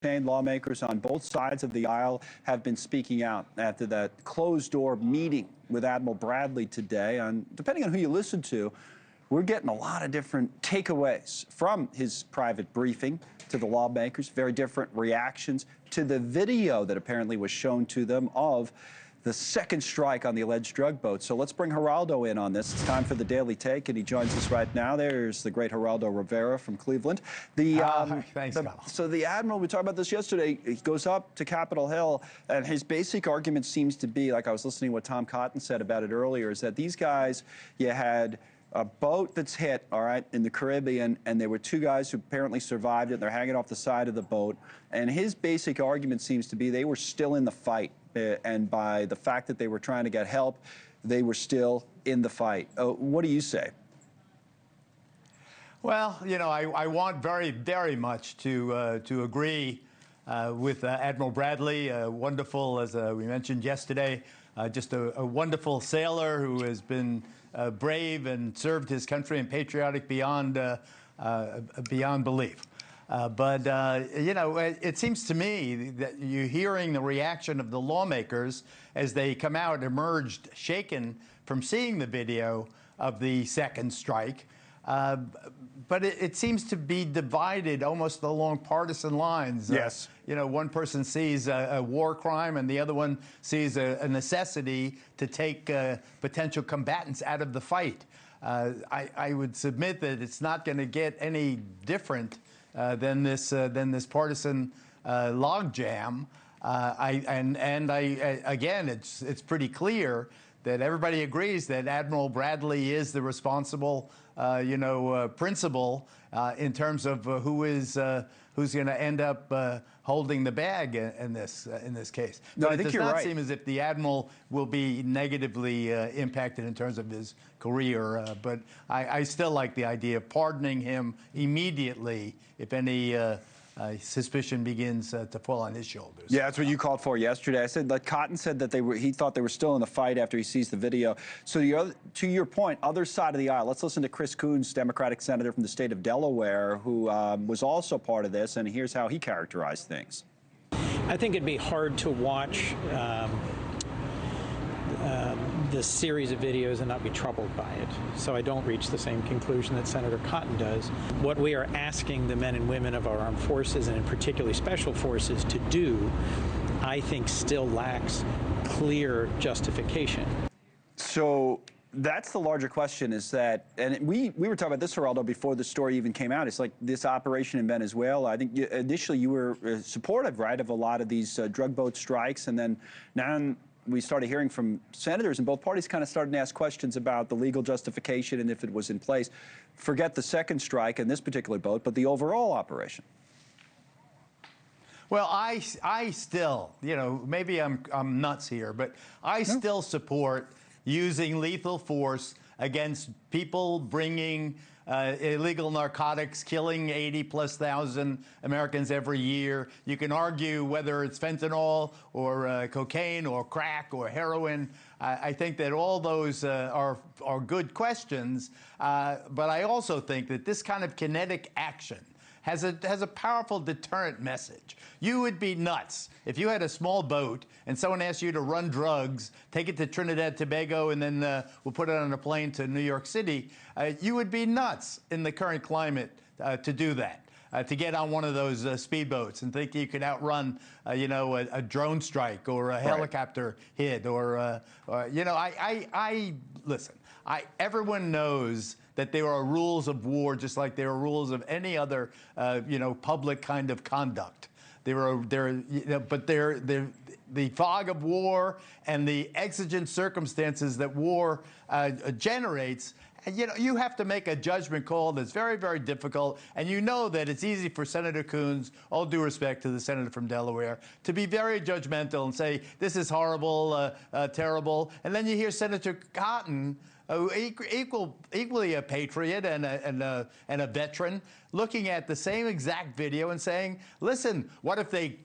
Lawmakers on both sides of the aisle have been speaking out after that closed-door meeting with Admiral Bradley today. Depending on who you listen to, we're getting a lot of different takeaways from his private briefing to the lawmakers, very different reactions to the video that apparently was shown to them of the second strike on the alleged drug boat. So let's bring Geraldo in on this. It's time for the Daily Take, and he joins us right now. There's the great Geraldo Rivera from Cleveland. Thanks, Connell. So the Admiral, we talked about this yesterday, he goes up to Capitol Hill, and his basic argument seems to be, like I was listening to what Tom Cotton said about it earlier, is that these guys, you had a boat that's hit, all right, in the Caribbean, and there were two guys who apparently survived it. They're hanging off the side of the boat. And his basic argument seems to be they were still in the fight. And by the fact that they were trying to get help, they were still in the fight. What do you say? Well, you know, I want very much to agree with Admiral Bradley, wonderful, as we mentioned yesterday, just a wonderful sailor who has been brave and served his country and patriotic beyond belief. But you know, it seems to me that you're hearing the reaction of the lawmakers as they come out, emerged shaken from seeing the video of the second strike. But it seems to be divided almost along partisan lines. Yes. You know, one person sees a war crime and the other one sees a necessity to take potential combatants out of the fight. I would submit that it's not going to get any different than this partisan logjam. Again, it's pretty clear that everybody agrees that Admiral Bradley is the responsible, principal in terms of who's going to end up holding the bag in this case. No, but I think it you're does not right. seem as if the Admiral will be negatively impacted in terms of his career. But I still like the idea of pardoning him immediately if any suspicion begins to fall on his shoulders. Yeah, that's what you called for yesterday. I said that Cotton said that he thought they were still in the fight after he sees the video. So to your point, other side of the aisle, let's listen to Chris Coons, Democratic senator from the state of Delaware, who was also part of this, and here's how he characterized things. I think it'd be hard to watch this series of videos and not be troubled by it. So I don't reach the same conclusion that Senator Cotton does. What we are asking the men and women of our armed forces, and in particularly special forces, to do, I think still lacks clear justification. So that's the larger question, is that, and we were talking about this, Geraldo, before the story even came out. It's like this operation in Venezuela. I think initially you were supportive, right, of a lot of these drug boat strikes, and then now we started hearing from senators, and both parties kind of started to ask questions about the legal justification and if it was in place. Forget the second strike in this particular boat, but the overall operation. Well, I still, you know, maybe I'm nuts here, but I still support using lethal force against people bringing illegal narcotics, killing 80,000+ Americans every year. You can argue whether it's fentanyl or cocaine or crack or heroin. I think that all those are good questions, but I also think that this kind of kinetic action has a powerful deterrent message. You would be nuts if you had a small boat and someone asked you to run drugs, take it to Trinidad, Tobago, and then we'll put it on a plane to New York City. You would be nuts in the current climate to do that. To get on one of those speedboats and think you could outrun, a drone strike or a helicopter hit, or listen. Everyone knows that there are rules of war, just like there are rules of any other, public kind of conduct. But the fog of war and the exigent circumstances that war generates. You have to make a judgment call that's very, very difficult. And you know that it's easy for Senator Coons, all due respect to the senator from Delaware, to be very judgmental and say, this is horrible, terrible. And then you hear Senator Cotton, equally a patriot and a veteran, looking at the same exact video and saying, listen, what if they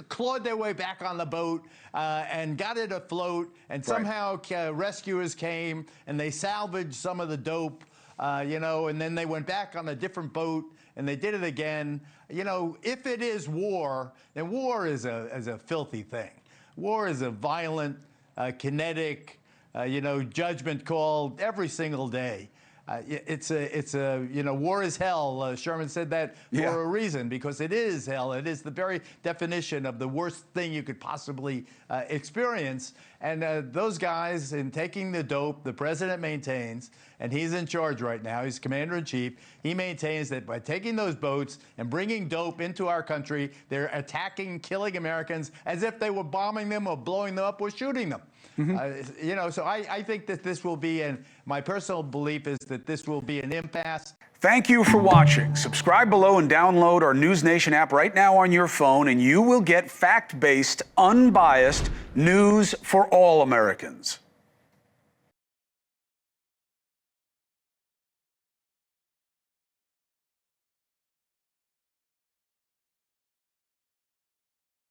clawed their way back on the boat and got it afloat, and somehow rescuers came and they salvaged some of the dope, and then they went back on a different boat and they did it again. You know, if it is war, then war is a filthy thing. War is a violent, kinetic, judgment call every single day. War is hell. Sherman said that for a reason, because it is hell. It is the very definition of the worst thing you could possibly experience. And those guys, in taking the dope, the president maintains, and he's in charge right now, he's commander-in-chief, he maintains that by taking those boats and bringing dope into our country, they're attacking, killing Americans as if they were bombing them or blowing them up or shooting them. So I think that this will be, and my personal belief is that this will be an impasse. Thank you for watching. Subscribe below and download our NewsNation app right now on your phone, and you will get fact-based, unbiased news for all Americans.